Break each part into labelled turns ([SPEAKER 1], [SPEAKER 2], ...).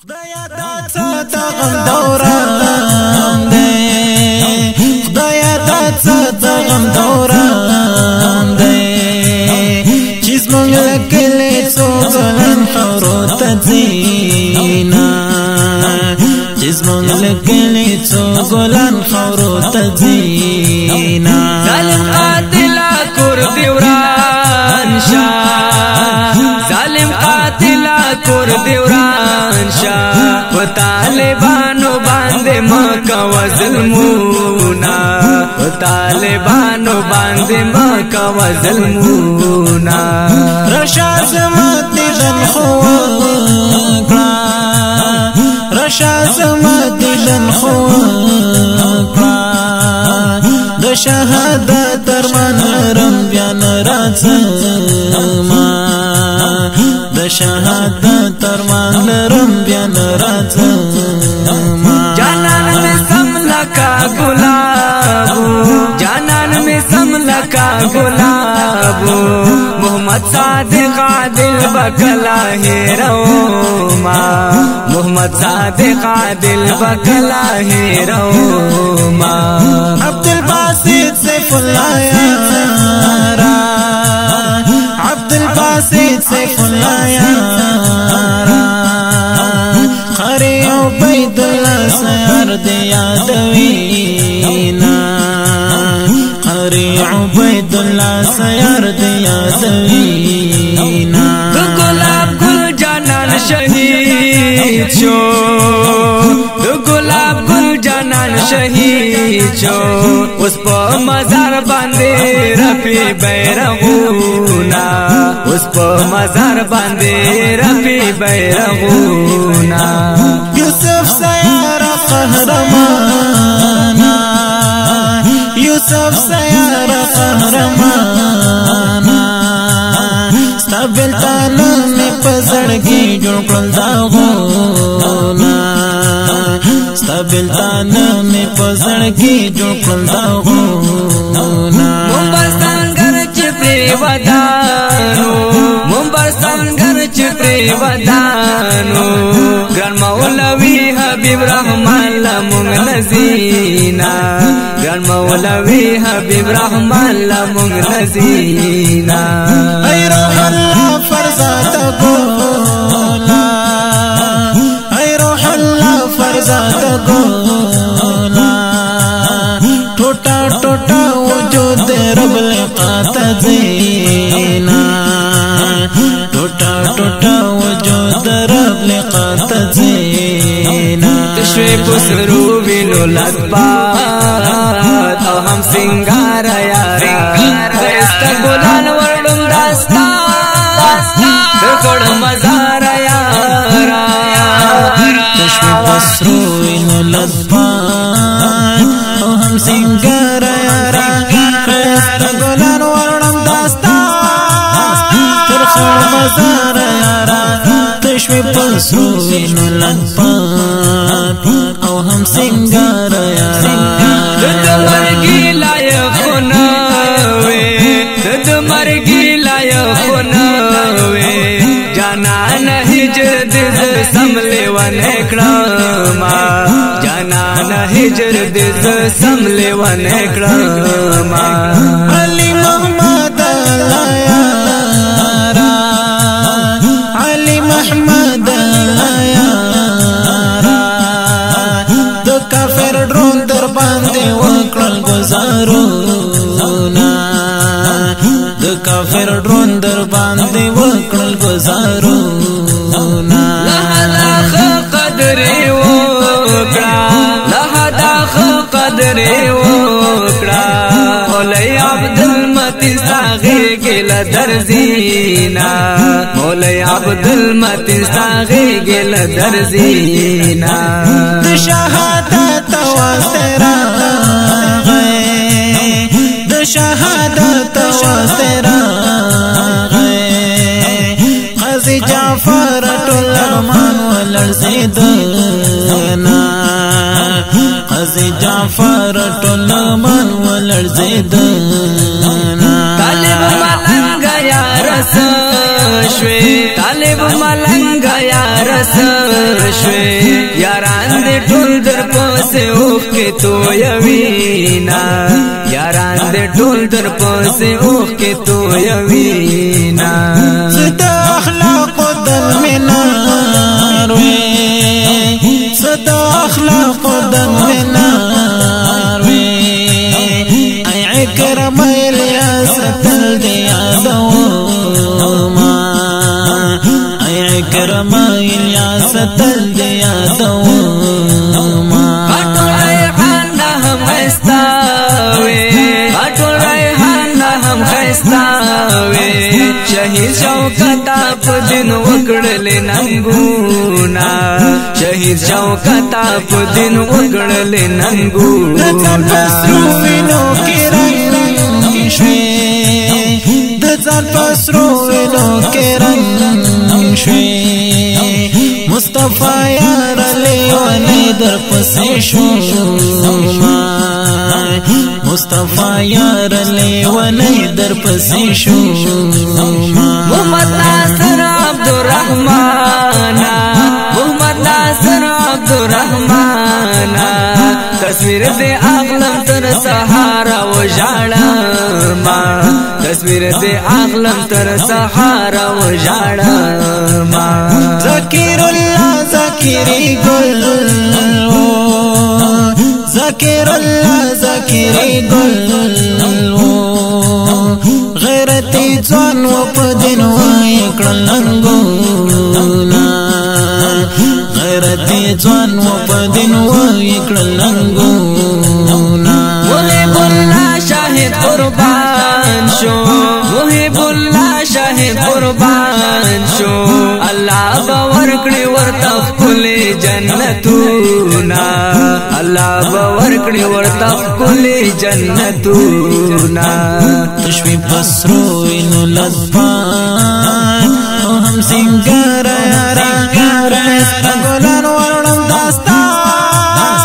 [SPEAKER 1] خدایا دا څه غم دوران دی خدایا دا څه غم دوران دی چې زمونږ لکلې څو ځلن خاورو ته ځینا چې زمونږ لکلې څو ځلن خاورو ته ځینا
[SPEAKER 2] ظالم قاتل کور دی وران شا ظالم قاتل کور دی وران شا و طالبانو باندې مکه ظلمونا و طالبانو باندې مکه ظلمونا
[SPEAKER 1] رشا زمت دن خو رشا زمت دن خو د شهادت درمان رم بیان راځما د شهادت درمان رم بیان راځما
[SPEAKER 2] جانان می سم لکا گلابو جانان می سم لکا گلابو محمد صادق عادل بکلا هیروما محمد صادق عادل بکلا هیروما
[SPEAKER 1] عبدالباسط سیف اللہ یارا عبدالباسط سیف اللہ یارا خری عبید اللہ سیار دی یادوینا خری عبید اللہ سیار دی یادوینا
[SPEAKER 2] دو گلاب گل جانان شہید شو دو گلاب گل جانان شہید شو اس پا مزار باندے رفی بیرغونا اس پا مزار باندے رفی بیرغونا
[SPEAKER 1] یوسف سیارہ قہرمانا یوسف سیارہ قہرمانا ستابل تانا میں پزڑگی جوڑ کل داغونا ستابل تانا میں پزڑگی جوڑ کل داغونا
[SPEAKER 2] ممبرستان گر چپری ودانو ممبرستان گر چپری ودانو گران مولوی حبیب رحمان لمونگ نزینا گران مولوی حبیب رحمان لمونگ نزینا
[SPEAKER 1] ای روح اللہ فرزات گولا ای روح اللہ فرزات گولا ٹوٹا ٹوٹا وجود رب لقات زینا ٹوٹا ٹوٹا وجود رب لقات زینا
[SPEAKER 2] تشوی پسرو وینو لطبات او ہم سنگار یارا خیستا گلان وردم داستا دکڑ مزار یارا
[SPEAKER 1] تشوی پسرو وینو لطبات او ہم سنگار یارا خیستا گلان وردم داستا ترخڑ مزار یارا تشوی پسرو وینو لطبات او ہم سنگار یارا
[SPEAKER 2] دد مرگی لائق خنوے دد مرگی لائق خنوے جانان ہجر دز سملے ونکڑما جانان ہجر دز سملے ونکڑما
[SPEAKER 1] علی محمد اللہ یارا علی محمد اللہ یارا دو کافر ڈرون در باندے وکڑل گزارونا دو کافر ڈرون در باندے وکڑل گزارونا
[SPEAKER 2] لہدا قدر وکڑا لہدا قدر وکڑا مولی عبدالمتی ساغی گل درزینا مولی عبدالمتی ساغی گل درزینا شهادت واسرا غي د شهادت واسرا غي قاضي جعفر ټولمان ولرزیدنا قاضي جعفر ټولمان ولرزیدنا طالب ملنګ یا رس شوي طالب ملنګ یا سشوي یاران دې ټول در پسې اوخ کې تو یوینا یاران دې ټول در پسې اوخ کې تو یوینا
[SPEAKER 1] صدا اخلاق دل منار وي صدا اخلاق دل منار وي اي عكرم الياست الديادوما اي عكرم الياست الديادوما
[SPEAKER 2] اټول ریحان هم خستاوي اټول ریحان هم خستاوي شهید شوکت په دین وکړل ننګونا شهید شوکت په دین وکړل ننګونا
[SPEAKER 1] پسرو کې رنگ شوي د ځان پسرو کې رنگ شوي مصطفی یار لیونی در پسې شو مصطفی یار لیونی در پسې شو
[SPEAKER 2] محمد ناصر عبدالرحمن محمد ناصر عبدالرحمن تصویر دې اغلم تر سهارا و ژړما تصویر دې اغلم تر سهارا و ژړما
[SPEAKER 1] ذکر الله ذکری گل ذکر الله ذکری گل غیرتی ځوان و په دین وای کړلنګونا غیرتی ځوان و په دین وای کړلنګونا
[SPEAKER 2] محب الله شاهد قربان شو محب الله شاهد قربان شو الله باور کړی ورته خپل جنتونا الله باور کړی ورته خپل جنتونا
[SPEAKER 1] تشوی پسرو اینو لطفان او هم سنگار یارا گلان ورنم داستان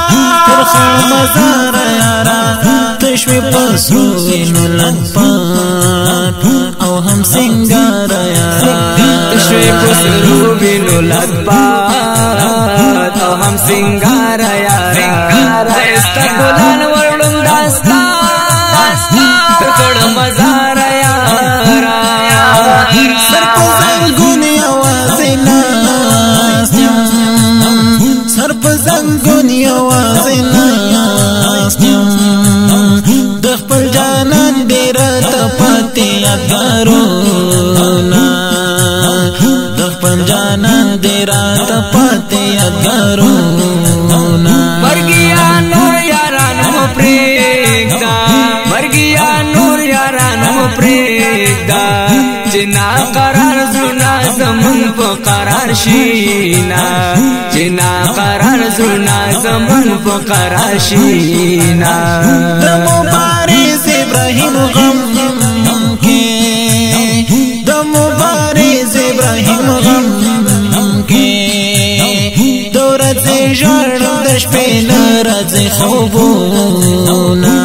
[SPEAKER 1] ترخا مزار یارا تشوی پسرو اینو لطفان او هم سنگار یارا
[SPEAKER 2] تشوی پسرو اینو لطفان او هم سنگار یارا دستا گلان ورنم داستان تکڑ مزار یارا
[SPEAKER 1] سر پا زنگون یوازی ناستیم سر پا زنگون یوازی ناستیم دخپل جانان دیره تپاتی یادگارونا دخپل جانان دیره تپاتی یادگارونا
[SPEAKER 2] مرگیا نور یاران مو پریگدا مرگیا نور یاران مو پریگدا جنا قرار زنا زمون په قرار شینا جنا قرار زنا زمون په قرار شینا
[SPEAKER 1] د مبارز ابراهیم غم کې د مبارز ابراهیم غم کې دورت ژړم د شپې لرځ خوبونه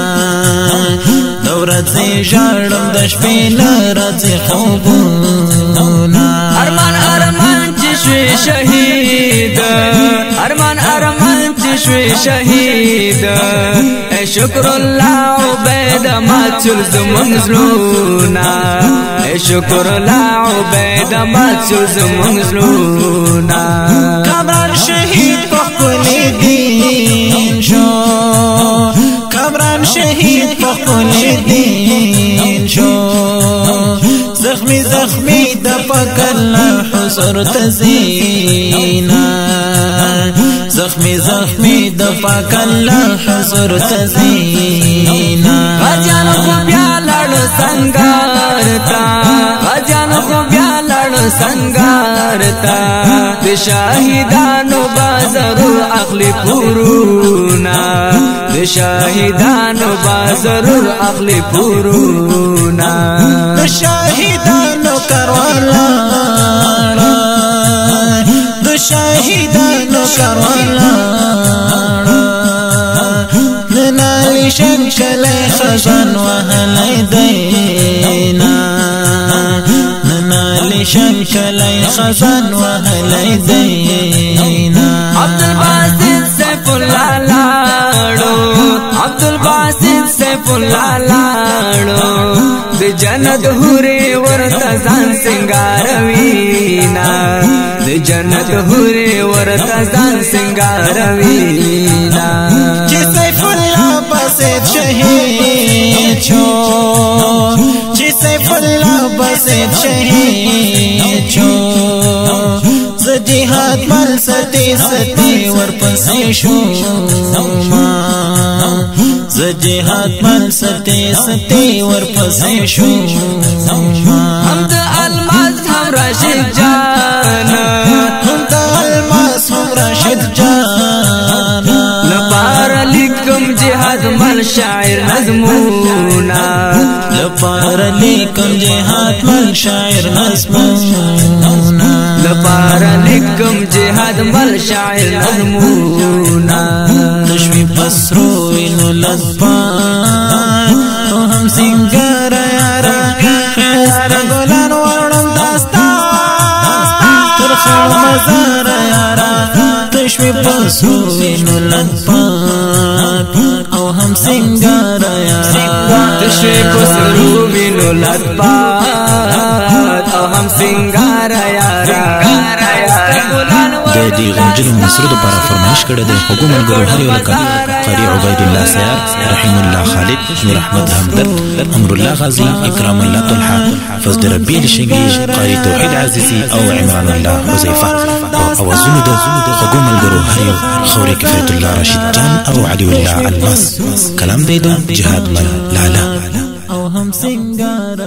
[SPEAKER 1] دورت ژړم د شپې لرځ خوبونه
[SPEAKER 2] ارمان ارمان چې شوي شهید ارمان ارمان چې شوي شهید اے شکر الله عبید ما چل زمون زلونا اے شکر الله عبید ما چل زمون زلونا
[SPEAKER 1] کامران شهید په خپل دین شو کامران شهید په خپل دین شو زخمی زخمی د پکل حسر تزینا زخمی زخمی د پکل حسر تزینا
[SPEAKER 2] غجان خو بیا لړ سنگارتا غجان خو بیا لړ سنگارتا د شاهدانو بازار اخلی پورونا د شاهدانو بازار اخلی پورونا
[SPEAKER 1] د شاهدانو کاروالا د شاهدانو کاروالا ننالی شنشل خزان وهلی دینا ننالی پریشان کلی خزان وهلی دینا
[SPEAKER 2] عبدالباسط سیف اللہ لاړو عبدالباسط سیف اللہ لاړو د جنت حورې ورته ځان سنگاروینا د جنت حورې ورته ځان سنگاروینا
[SPEAKER 1] چې سیف الله باسط شهید شو چې سیف الله باسط شهید شو ز جهاد مل ستی ستی ورپسې شو ما ز جهاد مل ستی ستی ورپسې شو ما
[SPEAKER 2] هم د الماس هم راشد جان
[SPEAKER 1] هم د الماس هم راشد جان
[SPEAKER 2] لپار لیکم جهاد مل شاعر نظمونا
[SPEAKER 1] لپار لیکم جهاد مل شاعر نظمونا
[SPEAKER 2] لپار لیکم جهاد مل شاعر نظمونا
[SPEAKER 1] تشوی بسرو وینو لطفان تو هم سنگر یارا خیست گلان ورنم داستان ترخل مزار یارا تشوی بسرو وینو لطفان او هم سنگر یارا
[SPEAKER 2] تشوی بسرو وینو لطفان او هم سنگر یارا
[SPEAKER 3] د دې غنجل مسرود پر فرمایش کړه د حکومت ملګرو هر یو لکه قاری عبید الله سیار رحیم الله خالد نور احمد همدرد امر الله غازی اکرام الله طلحه فضل ربی الشنگی قاری توحید عزیزی او عمران الله حذیفه او زونو د حکومت ملګرو هر یو خوري کفایت الله راشد جان او علی الله الماس کلام دی د جهاد مل لالا
[SPEAKER 1] او هم سنگار